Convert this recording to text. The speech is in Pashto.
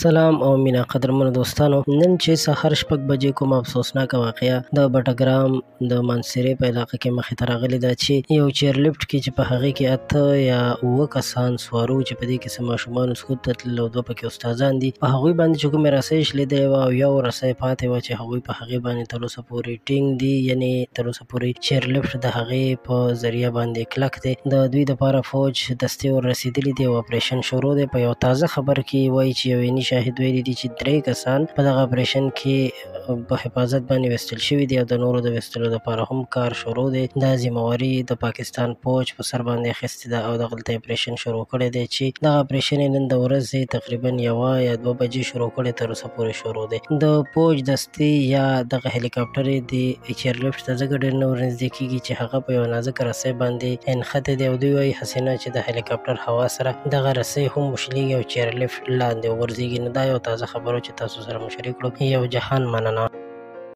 سلام او مینا قدرمنو دوستانو، نن چې سهار 6 بجې کوم افسوسناک واقعیا د بټګرام د منصرې په علاقه کې مخې ته راغلې ده چې یو چیرلفټ کې چې په هغې کې 8 یا 9 کسان سوارو چې په دې کې څه ماشومان سکول ته تلل او 2 پکې استادان دي. په هغوی باندې چې کومې رسۍ شلېدلې وه او یو رسۍ پاتې وه چې هغوی په هغې باندې تر اوسه پورې ټینګ دي، یعنې تر اوسه پورې چیرلفټ د هغې په ذریعه باندې کلک دی. د دوی دپاره فوج دستې ور رسېدلي دي او اپریشن شروع دی. په یو تازه خبر کې وایي چې یو عیني شاهد ویلي دي چې 3 کسان په دغه اپریشن کې په حفاظت باندې ویستل شوي دي او د نورو د ویستلو دپاره هم کار شروع دی. دا ذمهواري د پاکستان فوج په سر باندې اخیستې ده او دغلته اپریشن شروع کړی دی چې دغه اپریشن یې نن د ورځې تقریبا 1 یا 2 بجې شروع کړی، تر اوسه پورې شروع دی. د فوج دستې یا دغه هلیکاپټر یې د چیرلفټ ته ځکه ډېر نه ورنږدې کېږي چې هغه په یو نازکه رسۍ باندې انښتی دی او دوی وایي حسینه چې د هلیکاپټر هوا سره دغه رسۍ هم وشلېږي او چیرلفټ لاندې وغورځېږي. نو دا یو تازه خبرو چې تاسو سره مو شریک کړو. یو جهان مننه.